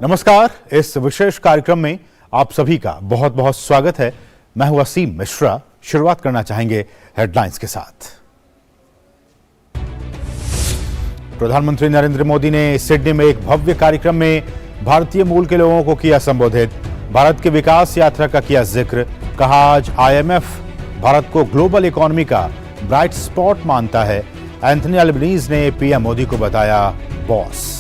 नमस्कार। इस विशेष कार्यक्रम में आप सभी का बहुत बहुत स्वागत है। मैं हूं वसीम मिश्रा। शुरुआत करना चाहेंगे हेडलाइंस के साथ। प्रधानमंत्री नरेंद्र मोदी ने सिडनी में एक भव्य कार्यक्रम में भारतीय मूल के लोगों को किया संबोधित। भारत की विकास यात्रा का किया जिक्र। कहा, आज IMF भारत को ग्लोबल इकोनॉमी का ब्राइट स्पॉट मानता है। एंथनी अल्बनीज ने PM मोदी को बताया बॉस।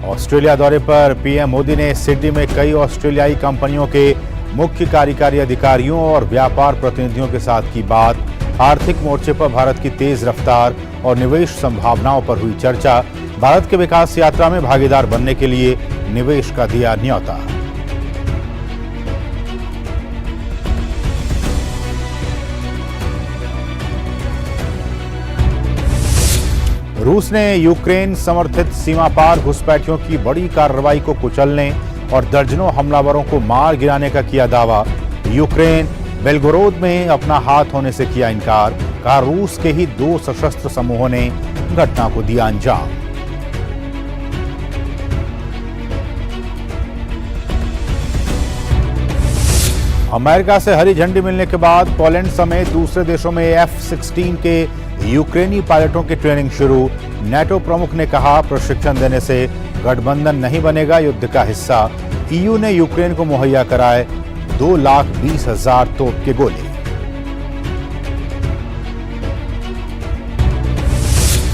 ऑस्ट्रेलिया दौरे पर PM मोदी ने सिडनी में कई ऑस्ट्रेलियाई कंपनियों के मुख्य कार्यकारी अधिकारियों और व्यापार प्रतिनिधियों के साथ की बात। आर्थिक मोर्चे पर भारत की तेज रफ्तार और निवेश संभावनाओं पर हुई चर्चा। भारत के विकास यात्रा में भागीदार बनने के लिए निवेश का दिया न्योता। रूस ने यूक्रेन समर्थित सीमा पार घुसपैठियों की बड़ी कार्रवाई को कुचलने और दर्जनों हमलावरों को मार गिराने का किया दावा। यूक्रेन बेलगोरोद में अपना हाथ होने से किया इनकार। कहा, रूस के ही 2 सशस्त्र समूहों ने घटना को दिया अंजाम। अमेरिका से हरी झंडी मिलने के बाद पोलैंड समेत दूसरे देशों में F-16 के यूक्रेनी पायलटों की ट्रेनिंग शुरू। नेटो प्रमुख ने कहा, प्रशिक्षण देने से गठबंधन नहीं बनेगा युद्ध का हिस्सा। EU ने यूक्रेन को मुहैया कराए 2,20,000 तोप के गोले।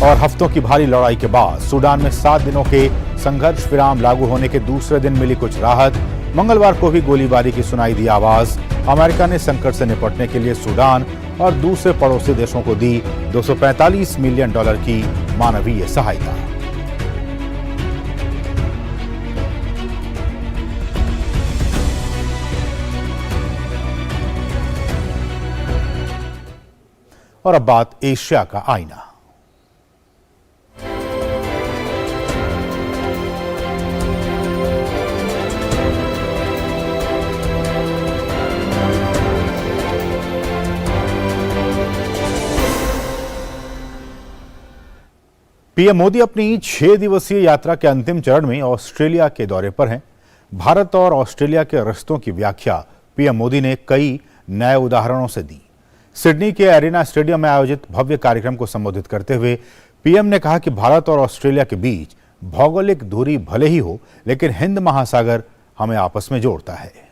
और हफ्तों की भारी लड़ाई के बाद सूडान में 7 दिनों के संघर्ष विराम लागू होने के दूसरे दिन मिली कुछ राहत। मंगलवार को भी गोलीबारी की सुनाई दी आवाज। अमेरिका ने संकट से निपटने के लिए सूडान और दूसरे पड़ोसी देशों को दी $245 मिलियन की मानवीय सहायता। और अब बात एशिया का आईना। PM मोदी अपनी 6 दिवसीय यात्रा के अंतिम चरण में ऑस्ट्रेलिया के दौरे पर हैं। भारत और ऑस्ट्रेलिया के रिश्तों की व्याख्या PM मोदी ने कई नए उदाहरणों से दी। सिडनी के एरिना स्टेडियम में आयोजित भव्य कार्यक्रम को संबोधित करते हुए PM ने कहा कि भारत और ऑस्ट्रेलिया के बीच भौगोलिक दूरी भले ही हो, लेकिन हिंद महासागर हमें आपस में जोड़ता है।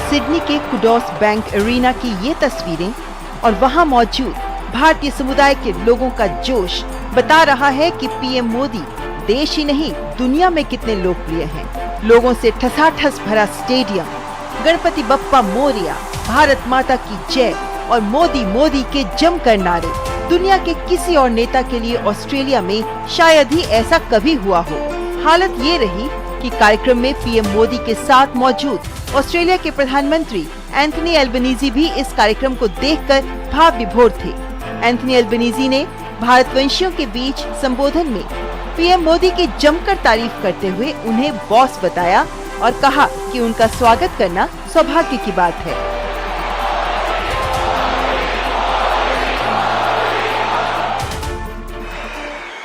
सिडनी के कुडॉस बैंक एरिना की ये तस्वीरें और वहां मौजूद भारतीय समुदाय के लोगों का जोश बता रहा है कि PM मोदी देश ही नहीं दुनिया में कितने लोकप्रिय हैं। लोगों से ठसाठस भरा स्टेडियम, गणपति बप्पा मोरिया, भारत माता की जय और मोदी मोदी के जमकर नारे। दुनिया के किसी और नेता के लिए ऑस्ट्रेलिया में शायद ही ऐसा कभी हुआ हो। हालत ये रही कि कार्यक्रम में PM मोदी के साथ मौजूद ऑस्ट्रेलिया के प्रधानमंत्री एंथनी अल्बनीजी भी इस कार्यक्रम को देखकर भाव विभोर थे। एंथनी अल्बनीजी ने भारतवंशियों के बीच संबोधन में PM मोदी की जमकर तारीफ करते हुए उन्हें बॉस बताया और कहा कि उनका स्वागत करना सौभाग्य की बात है।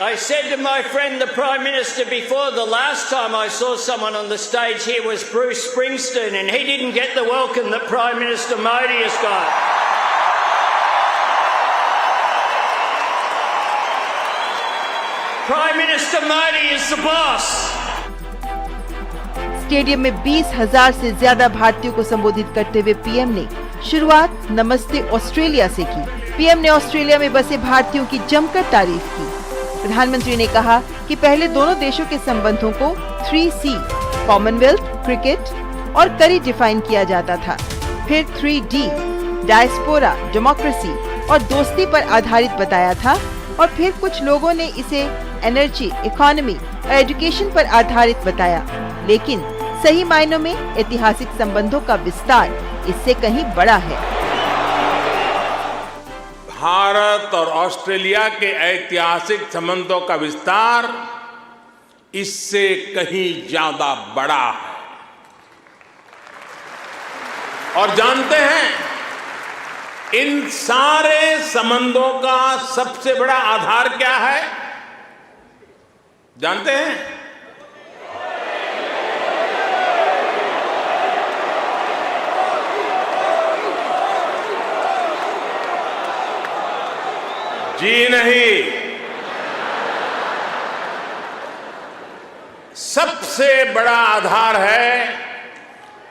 I said to my friend the Prime Minister before, the last time I saw someone on the stage here was Bruce Springsteen, and he didn't get the welcome that Prime Minister Modi has got. Prime Minister Modi is the boss. Stadium में 20,000 से ज्यादा भारतीयों को संबोधित करते हुए PM ने शुरुआत नमस्ते ऑस्ट्रेलिया से की। PM ने ऑस्ट्रेलिया में बसे भारतीयों की जमकर तारीफ की। प्रधानमंत्री ने कहा कि पहले दोनों देशों के संबंधों को 3C कॉमनवेल्थ, क्रिकेट और करी डिफाइन किया जाता था। फिर 3D डायस्पोरा, डेमोक्रेसी और दोस्ती पर आधारित बताया था और फिर कुछ लोगों ने इसे एनर्जी, इकोनॉमी और एजुकेशन पर आधारित बताया। लेकिन सही मायनों में ऐतिहासिक संबंधों का विस्तार इससे कहीं बड़ा है। भारत और ऑस्ट्रेलिया के ऐतिहासिक संबंधों का विस्तार इससे कहीं ज्यादा बड़ा है। और जानते हैं, इन सारे संबंधों का सबसे बड़ा आधार क्या है? जानते हैं? जी नहीं, सबसे बड़ा आधार है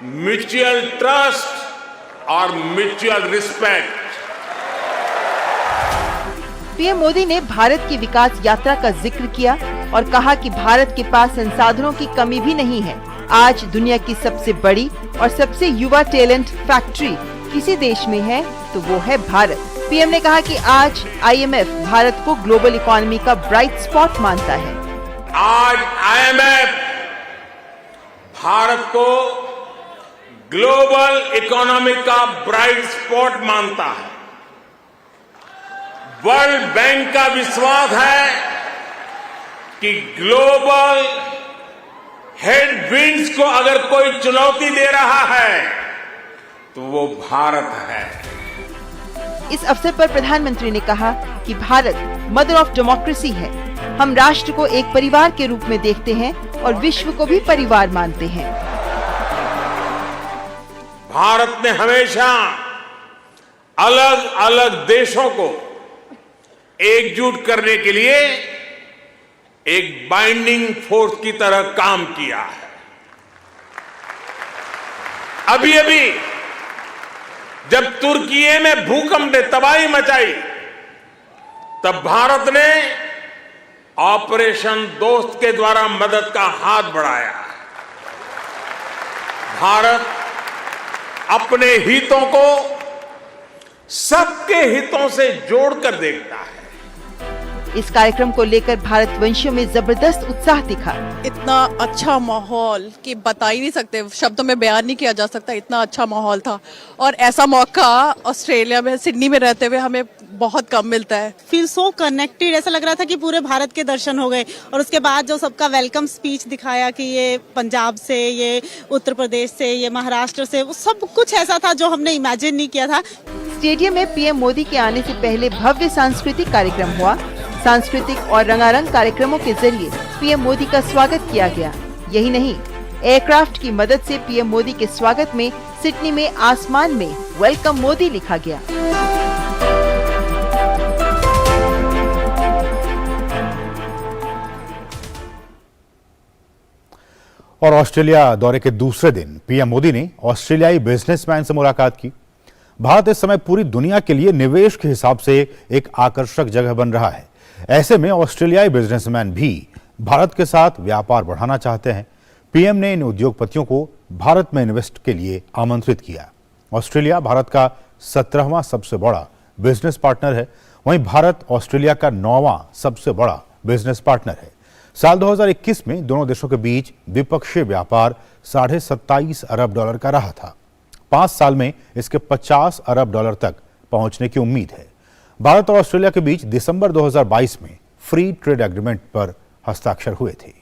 म्यूचुअल ट्रस्ट और म्यूचुअल रिस्पेक्ट। पीएम मोदी ने भारत की विकास यात्रा का जिक्र किया और कहा कि भारत के पास संसाधनों की कमी भी नहीं है। आज दुनिया की सबसे बड़ी और सबसे युवा टैलेंट फैक्ट्री किसी देश में है तो वो है भारत। पीएम ने कहा कि आज आईएमएफ भारत को ग्लोबल इकोनॉमी का ब्राइट स्पॉट मानता है। आज आईएमएफ भारत को ग्लोबल इकोनॉमी का ब्राइट स्पॉट मानता है। वर्ल्ड बैंक का विश्वास है कि ग्लोबल हेडविंड्स को अगर कोई चुनौती दे रहा है तो वो भारत है। इस अवसर पर प्रधानमंत्री ने कहा कि भारत मदर ऑफ डेमोक्रेसी है। हम राष्ट्र को एक परिवार के रूप में देखते हैं और विश्व को भी परिवार मानते हैं। भारत ने हमेशा अलग अलग देशों को एकजुट करने के लिए एक बाइंडिंग फोर्स की तरह काम किया है। अभी अभी जब तुर्की में भूकंप ने तबाही मचाई, तब भारत ने ऑपरेशन दोस्त के द्वारा मदद का हाथ बढ़ाया। भारत अपने हितों को सबके हितों से जोड़कर देखता है। इस कार्यक्रम को लेकर भारतवंशियों में जबरदस्त उत्साह दिखा। इतना अच्छा माहौल कि बता ही नहीं सकते, शब्दों में बयान नहीं किया जा सकता। इतना अच्छा माहौल था और ऐसा मौका ऑस्ट्रेलिया में सिडनी में रहते हुए हमें बहुत कम मिलता है। फील सो कनेक्टेड, ऐसा लग रहा था कि पूरे भारत के दर्शन हो गए। और उसके बाद जो सबका वेलकम स्पीच दिखाया कि ये पंजाब से, ये उत्तर प्रदेश से, ये महाराष्ट्र से, वो सब कुछ ऐसा था जो हमने इमेजिन नहीं किया था। स्टेडियम में पीएम मोदी के आने से पहले भव्य सांस्कृतिक कार्यक्रम हुआ। सांस्कृतिक और रंगारंग कार्यक्रमों के जरिए पीएम मोदी का स्वागत किया गया। यही नहीं, एयरक्राफ्ट की मदद से पीएम मोदी के स्वागत में सिडनी में आसमान में वेलकम मोदी लिखा गया। और ऑस्ट्रेलिया दौरे के दूसरे दिन पीएम मोदी ने ऑस्ट्रेलियाई बिजनेसमैन से मुलाकात की। भारत इस समय पूरी दुनिया के लिए निवेश के हिसाब से एक आकर्षक जगह बन रहा है। ऐसे में ऑस्ट्रेलियाई बिजनेसमैन भी भारत के साथ व्यापार बढ़ाना चाहते हैं। पीएम ने इन उद्योगपतियों को भारत में इन्वेस्ट के लिए आमंत्रित किया। ऑस्ट्रेलिया भारत का 17वां सबसे बड़ा बिजनेस पार्टनर है। वहीं भारत ऑस्ट्रेलिया का 9वां सबसे बड़ा बिजनेस पार्टनर है। साल 2021 में दोनों देशों के बीच द्विपक्षीय व्यापार $27.5 अरब का रहा था। 5 साल में इसके $50 अरब तक पहुंचने की उम्मीद है। भारत और ऑस्ट्रेलिया के बीच दिसंबर 2022 में फ्री ट्रेड एग्रीमेंट पर हस्ताक्षर हुए थे।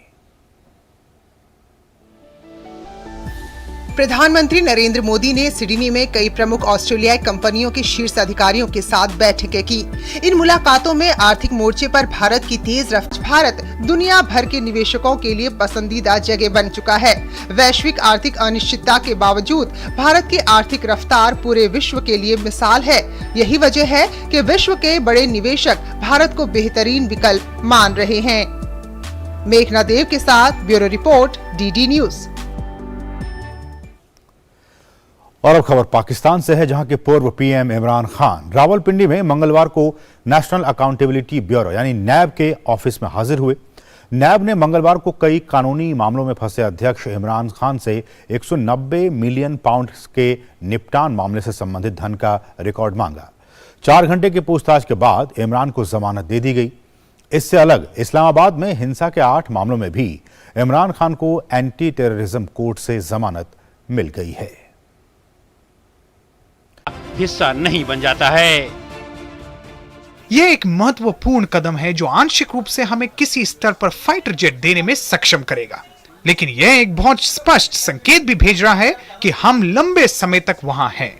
प्रधानमंत्री नरेंद्र मोदी ने सिडनी में कई प्रमुख ऑस्ट्रेलियाई कंपनियों के शीर्ष अधिकारियों के साथ बैठकें की। इन मुलाकातों में आर्थिक मोर्चे पर भारत की तेज रफ्तार भारत दुनिया भर के निवेशकों के लिए पसंदीदा जगह बन चुका है। वैश्विक आर्थिक अनिश्चितता के बावजूद भारत की आर्थिक रफ्तार पूरे विश्व के लिए मिसाल है। यही वजह है कि विश्व के बड़े निवेशक भारत को बेहतरीन विकल्प मान रहे हैं। मेघना देव के साथ ब्यूरो रिपोर्ट, डीडी न्यूज। और अब खबर पाकिस्तान से है, जहां के पूर्व पीएम इमरान खान रावलपिंडी में मंगलवार को नेशनल अकाउंटेबिलिटी ब्यूरो यानी नैब के ऑफिस में हाजिर हुए। नैब ने मंगलवार को कई कानूनी मामलों में फंसे अध्यक्ष इमरान खान से 190 मिलियन पाउंड के निपटान मामले से संबंधित धन का रिकॉर्ड मांगा। 4 घंटे की पूछताछ के बाद इमरान को जमानत दे दी गई। इससे अलग इस्लामाबाद में हिंसा के 8 मामलों में भी इमरान खान को एंटी टेररिज्म कोर्ट से जमानत मिल गई है। हिस्सा नहीं बन जाता है। ये एक महत्वपूर्ण कदम है जो आंशिक रूप से हमें किसी स्तर पर फाइटर जेट देने में सक्षम करेगा, लेकिन यह एक बहुत स्पष्ट संकेत भी भेज रहा है कि हम लंबे समय तक वहां हैं।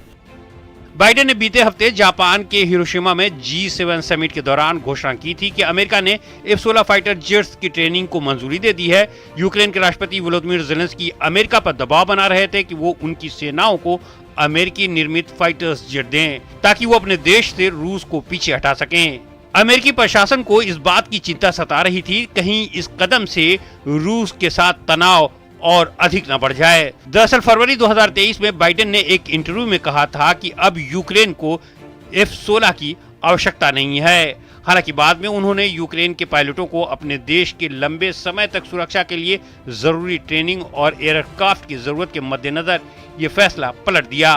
बाइडेन ने बीते हफ्ते जापान के हिरोशिमा में G7 समिट के दौरान घोषणा की थी कि अमेरिका ने F-16 फाइटर जेट्स की ट्रेनिंग को मंजूरी दे दी है। यूक्रेन के राष्ट्रपति वोलोदिमीर ज़ेलेंस्की अमेरिका पर दबाव बना रहे थे कि वो उनकी सेनाओं को अमेरिकी निर्मित फाइटर्स जेट दें ताकि वो अपने देश से रूस को पीछे हटा सकें। अमेरिकी प्रशासन को इस बात की चिंता सता रही थी कहीं इस कदम से रूस के साथ तनाव और अधिक न बढ़ जाए। दरअसल फरवरी 2023 में बाइडेन ने एक इंटरव्यू में कहा था कि अब यूक्रेन को F-16 की आवश्यकता नहीं है। हालांकि बाद में उन्होंने यूक्रेन के पायलटों को अपने देश के लंबे समय तक सुरक्षा के लिए जरूरी ट्रेनिंग और एयरक्राफ्ट की जरूरत के मद्देनजर ये फैसला पलट दिया।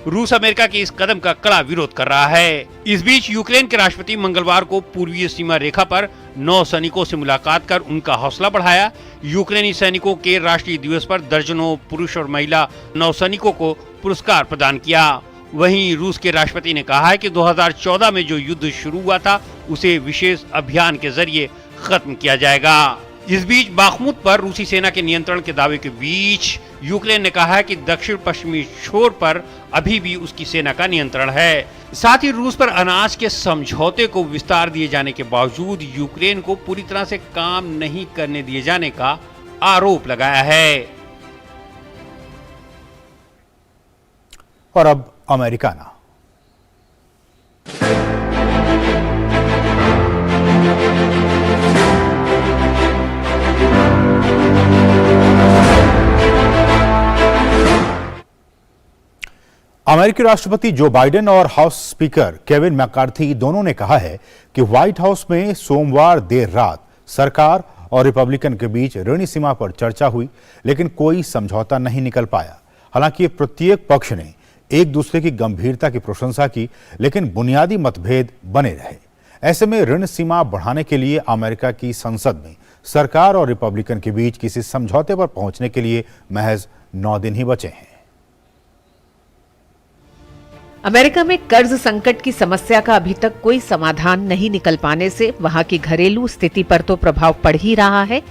रूस अमेरिका के इस कदम का कड़ा विरोध कर रहा है। इस बीच यूक्रेन के राष्ट्रपति मंगलवार को पूर्वीय सीमा रेखा पर नौसैनिकों से मुलाकात कर उनका हौसला बढ़ाया। यूक्रेनी सैनिकों के राष्ट्रीय दिवस पर दर्जनों पुरुष और महिला नौसैनिकों को पुरस्कार प्रदान किया। वहीं रूस के राष्ट्रपति ने कहा है कि 2014 में जो युद्ध शुरू हुआ था उसे विशेष अभियान के जरिए खत्म किया जाएगा। इस बीच बाखमुत पर रूसी सेना के नियंत्रण के दावे के बीच यूक्रेन ने कहा है कि दक्षिण पश्चिमी छोर पर अभी भी उसकी सेना का नियंत्रण है। साथ ही रूस पर अनाज के समझौते को विस्तार दिए जाने के बावजूद यूक्रेन को पूरी तरह से काम नहीं करने दिए जाने का आरोप लगाया है। और अब अमेरिकाना। अमेरिकी राष्ट्रपति जो बाइडेन और हाउस स्पीकर केविन मैकार्थी दोनों ने कहा है कि व्हाइट हाउस में सोमवार देर रात सरकार और रिपब्लिकन के बीच ऋण सीमा पर चर्चा हुई, लेकिन कोई समझौता नहीं निकल पाया। हालांकि प्रत्येक पक्ष ने एक दूसरे की गंभीरता की प्रशंसा की, लेकिन बुनियादी मतभेद बने रहे। ऐसे में ऋण सीमा बढ़ाने के लिए अमेरिका की संसद में सरकार और रिपब्लिकन के बीच किसी समझौते पर पहुंचने के लिए महज 9 दिन ही बचे हैं। अमेरिका में कर्ज संकट की समस्या का अभी तक कोई समाधान नहीं निकल पाने से वहां की घरेलू स्थिति पर तो प्रभाव पड़ ही रहा है,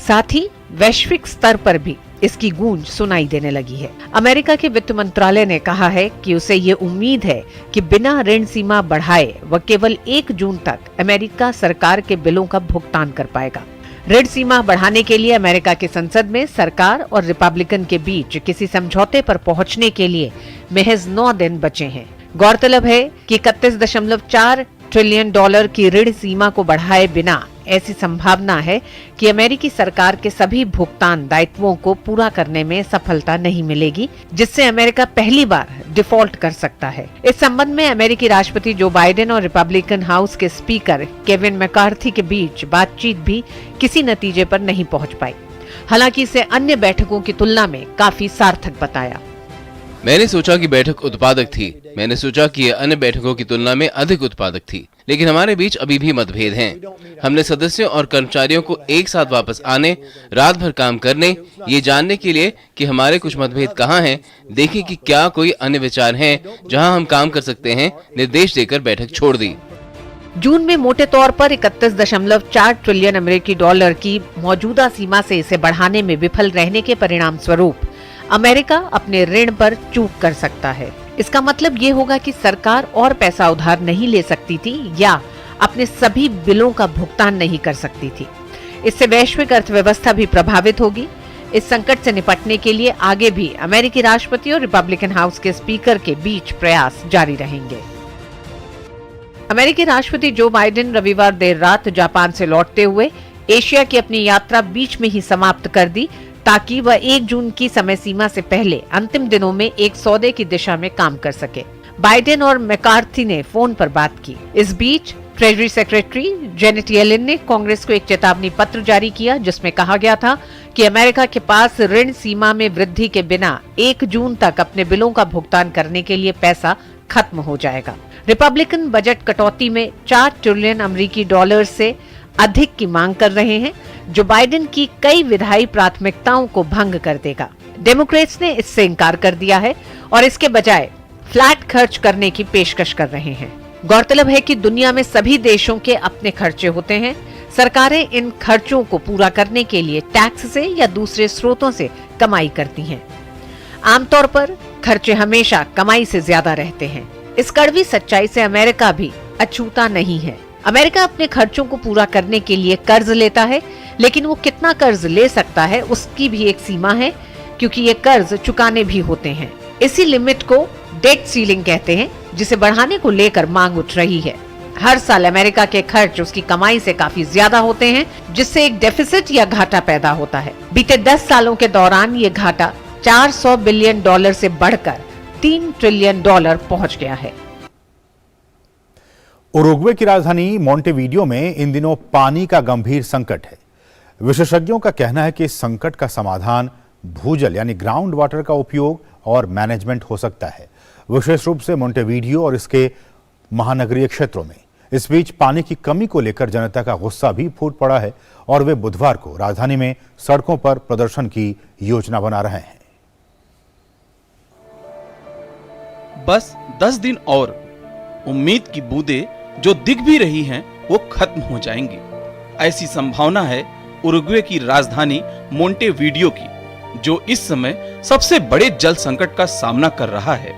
साथ ही वैश्विक स्तर पर भी इसकी गूंज सुनाई देने लगी है। अमेरिका के वित्त मंत्रालय ने कहा है कि उसे ये उम्मीद है कि बिना ऋण सीमा बढ़ाए वह केवल 1 जून तक अमेरिका सरकार के बिलों का भुगतान कर पाएगा। ऋण सीमा बढ़ाने के लिए अमेरिका की संसद में सरकार और रिपब्लिकन के बीच किसी समझौते पर पहुंचने के लिए महज 9 दिन बचे हैं। गौरतलब है कि 31.4 ट्रिलियन डॉलर की ऋण सीमा को बढ़ाए बिना ऐसी संभावना है कि अमेरिकी सरकार के सभी भुगतान दायित्वों को पूरा करने में सफलता नहीं मिलेगी, जिससे अमेरिका पहली बार डिफॉल्ट कर सकता है। इस संबंध में अमेरिकी राष्ट्रपति जो बाइडेन और रिपब्लिकन हाउस के स्पीकर केविन मैकार्थी के बीच बातचीत भी किसी नतीजे पर नहीं पहुंच पाई। हालांकि इसे अन्य बैठकों की तुलना में काफी सार्थक बताया। मैंने सोचा कि बैठक उत्पादक थी। मैंने सोचा कि यह अन्य बैठकों की तुलना में अधिक उत्पादक थी, लेकिन हमारे बीच अभी भी मतभेद हैं। हमने सदस्यों और कर्मचारियों को एक साथ वापस आने, रात भर काम करने, ये जानने के लिए कि हमारे कुछ मतभेद कहाँ हैं, देखें कि क्या कोई अन्य विचार हैं जहां हम काम कर सकते हैं, निर्देश देकर बैठक छोड़ दी। जून में मोटे तौर पर 31.4 ट्रिलियन अमेरिकी डॉलर की मौजूदा सीमा से इसे बढ़ाने में विफल रहने के परिणाम स्वरूप अमेरिका अपने ऋण पर चूक कर सकता है। इसका मतलब ये होगा कि सरकार और पैसा उधार नहीं ले सकती थी या अपने सभी बिलों का भुगतान नहीं कर सकती थी। इससे वैश्विक अर्थव्यवस्था भी प्रभावित होगी। इस संकट से निपटने के लिए आगे भी अमेरिकी राष्ट्रपति और रिपब्लिकन हाउस के स्पीकर के बीच प्रयास जारी रहेंगे। अमेरिकी राष्ट्रपति जो बाइडेन रविवार देर रात जापान से लौटते हुए एशिया की अपनी यात्रा बीच में ही समाप्त कर दी, ताकि वह 1 जून की समय सीमा से पहले अंतिम दिनों में एक सौदे की दिशा में काम कर सके। बाइडेन और मैकार्थी ने फोन पर बात की। इस बीच ट्रेजरी सेक्रेटरी जेनेट येलेन ने कांग्रेस को एक चेतावनी पत्र जारी किया, जिसमें कहा गया था कि अमेरिका के पास ऋण सीमा में वृद्धि के बिना 1 जून तक अपने बिलों का भुगतान करने के लिए पैसा खत्म हो जाएगा। रिपब्लिकन बजट कटौती में 4 ट्रिलियन अमेरिकी डॉलर से अधिक की मांग कर रहे हैं, जो बाइडेन की कई विधायी प्राथमिकताओं को भंग कर देगा। डेमोक्रेट्स ने इससे इनकार कर दिया है और इसके बजाय फ्लैट खर्च करने की पेशकश कर रहे हैं। गौरतलब है कि दुनिया में सभी देशों के अपने खर्चे होते हैं। सरकारें इन खर्चों को पूरा करने के लिए टैक्स से या दूसरे स्रोतों से कमाई करती हैं। आमतौर पर खर्चे हमेशा कमाई से ज्यादा रहते हैं। इस कड़वी सच्चाई से अमेरिका भी अछूता नहीं है। अमेरिका अपने खर्चों को पूरा करने के लिए कर्ज लेता है, लेकिन वो कितना कर्ज ले सकता है उसकी भी एक सीमा है, क्योंकि ये कर्ज चुकाने भी होते हैं। इसी लिमिट को डेट सीलिंग कहते हैं, जिसे बढ़ाने को लेकर मांग उठ रही है। हर साल अमेरिका के खर्च उसकी कमाई से काफी ज्यादा होते हैं, जिससे एक डेफिसिट या घाटा पैदा होता है। बीते 10 सालों के दौरान ये घाटा $400 बिलियन से बढ़कर $3 ट्रिलियन पहुंच गया है। उरुग्वे की राजधानी मोंटेवीडियो में इन दिनों पानी का गंभीर संकट है। विशेषज्ञों का कहना है कि इस संकट का समाधान भूजल यानी ग्राउंड वाटर का उपयोग और मैनेजमेंट हो सकता है, विशेष रूप से मोंटेवीडियो और इसके महानगरीय क्षेत्रों में। इस बीच पानी की कमी को लेकर जनता का गुस्सा भी फूट पड़ा है और वे बुधवार को राजधानी में सड़कों पर प्रदर्शन की योजना बना रहे हैं। बस 10 दिन और उम्मीद की बूंदें जो दिख भी रही हैं वो खत्म हो जाएंगी। ऐसी संभावना है उरुग्वे की राजधानी मोंटेवीडियो की, जो इस समय सबसे बड़े जल संकट का सामना कर रहा है।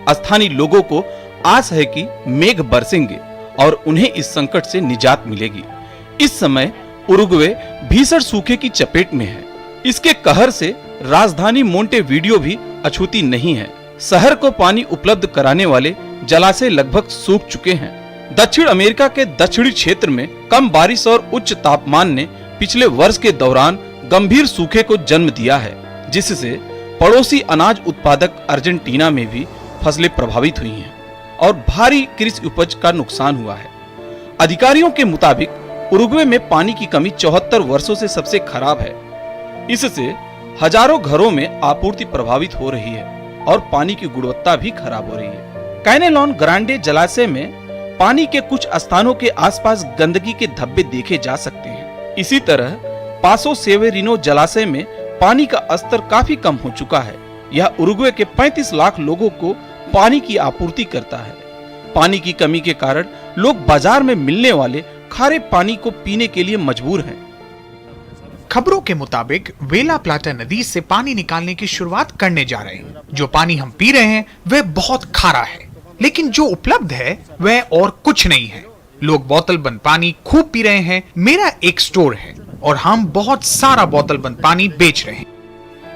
स्थानीय लोगों को आस है कि मेघ बरसेंगे और उन्हें इस संकट से निजात मिलेगी। इस समय उरुग्वे भीषण सूखे की चपेट में है। इसके कहर से राजधानी मोंटेवीडियो भी अछूती नहीं है। शहर को पानी उपलब्ध कराने वाले जलाशय लगभग सूख चुके हैं। दक्षिण अमेरिका के दक्षिणी क्षेत्र में कम बारिश और उच्च तापमान ने पिछले वर्ष के दौरान गंभीर सूखे को जन्म दिया है, जिससे पड़ोसी अनाज उत्पादक अर्जेंटीना में भी फसलें प्रभावित हुई हैं और भारी कृषि उपज का नुकसान हुआ है। अधिकारियों के मुताबिक उरुग्वे में पानी की कमी 74 वर्षों से सबसे खराब है। इससे हजारों घरों में आपूर्ति प्रभावित हो रही है और पानी की गुणवत्ता भी खराब हो रही है। कैनेलॉन ग्रांडे जलाशय में पानी के कुछ स्थानों के आसपास गंदगी के धब्बे देखे जा सकते हैं। इसी तरह पासो सेवेरिनो जलाशय में पानी का स्तर काफी कम हो चुका है। यह उरुग्वे के 35 लाख लोगों को पानी की आपूर्ति करता है। पानी की कमी के कारण लोग बाजार में मिलने वाले खारे पानी को पीने के लिए मजबूर हैं। खबरों के मुताबिक वेला प्लाटा नदी से पानी निकालने की शुरुआत करने जा रहे हैं। जो पानी हम पी रहे हैं वह बहुत खारा है, लेकिन जो उपलब्ध है वह और कुछ नहीं है। लोग बोतल बंद पानी खूब पी रहे हैं। मेरा एक स्टोर है और हम बहुत सारा बोतल बंद पानी बेच रहे हैं।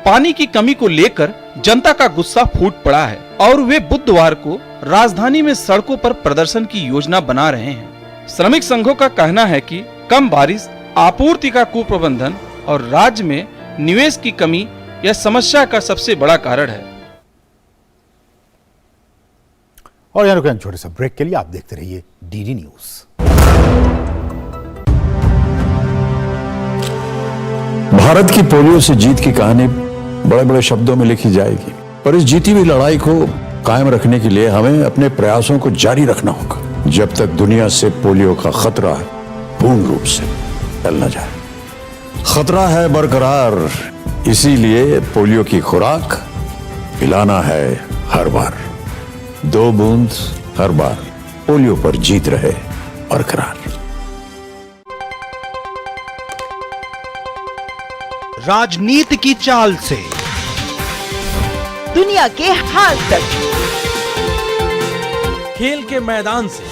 पानी की कमी को लेकर जनता का गुस्सा फूट पड़ा है और वे बुधवार को राजधानी में सड़कों पर प्रदर्शन की योजना बना रहे हैं। श्रमिक संघों का कहना है कि कम बारिश, आपूर्ति का कुप्रबंधन और राज्य में निवेश की कमी यह समस्या का सबसे बड़ा कारण है। और यहाँ रुकें छोटे सा ब्रेक के लिए। आप देखते रहिए डीडी न्यूज। भारत की पोलियो से जीत की कहानी बड़े बड़े शब्दों में लिखी जाएगी, पर इस जीती हुई लड़ाई को कायम रखने के लिए हमें अपने प्रयासों को जारी रखना होगा, जब तक दुनिया से पोलियो का खतरा पूर्ण रूप से टल न जाए। खतरा है बरकरार, इसीलिए पोलियो की खुराक पिलाना है हर बार। 2 बूंद हर बार, पोलियो पर जीत रहे बरकरार। राजनीति की चाल से दुनिया के हाल तक, खेल के मैदान से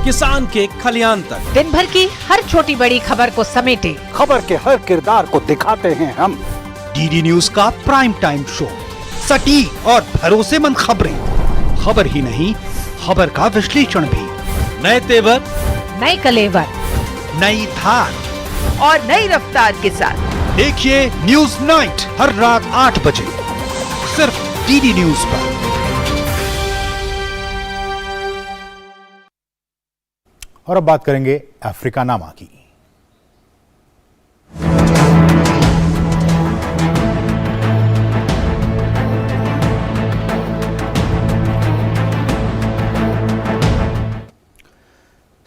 किसान के खलियान तक, दिन भर की हर छोटी बड़ी खबर को समेटे खबर के हर किरदार को दिखाते हैं हम। डीडी न्यूज का प्राइम टाइम शो, सटीक और भरोसेमंद खबरें। खबर ही नहीं, खबर का विश्लेषण भी। नए तेवर, नए कलेवर, नई धार और नई रफ्तार के साथ देखिए न्यूज नाइट हर रात 8 बजे सिर्फ डीडी न्यूज पर। और अब बात करेंगे अफ्रीका नामा की।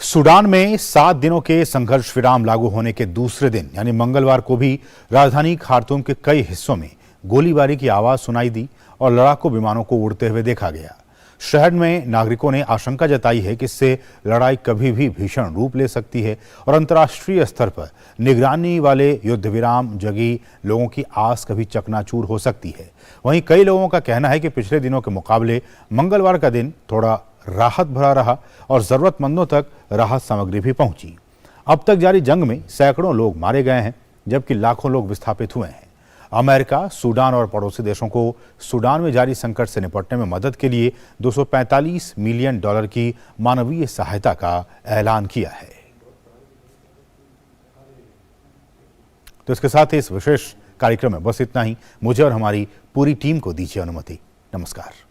सूडान में 7 दिनों के संघर्ष विराम लागू होने के दूसरे दिन यानी मंगलवार को भी राजधानी खार्तूम के कई हिस्सों में गोलीबारी की आवाज सुनाई दी और लड़ाकू विमानों को उड़ते हुए देखा गया। शहर में नागरिकों ने आशंका जताई है कि इससे लड़ाई कभी भी भीषण रूप ले सकती है और अंतर्राष्ट्रीय स्तर पर निगरानी वाले युद्ध विराम जगी लोगों की आस कभी चकनाचूर हो सकती है। वहीं कई लोगों का कहना है कि पिछले दिनों के मुकाबले मंगलवार का दिन थोड़ा राहत भरा रहा और जरूरतमंदों तक राहत सामग्री भी पहुंची। अब तक जारी जंग में सैकड़ों लोग मारे गए हैं जबकि लाखों लोग विस्थापित हुए हैं। अमेरिका, सूडान और पड़ोसी देशों को सूडान में जारी संकट से निपटने में मदद के लिए $245 मिलियन की मानवीय सहायता का ऐलान किया है। तो इसके साथ ही इस विशेष कार्यक्रम में बस इतना ही। मुझे और हमारी पूरी टीम को दीजिए अनुमति। नमस्कार।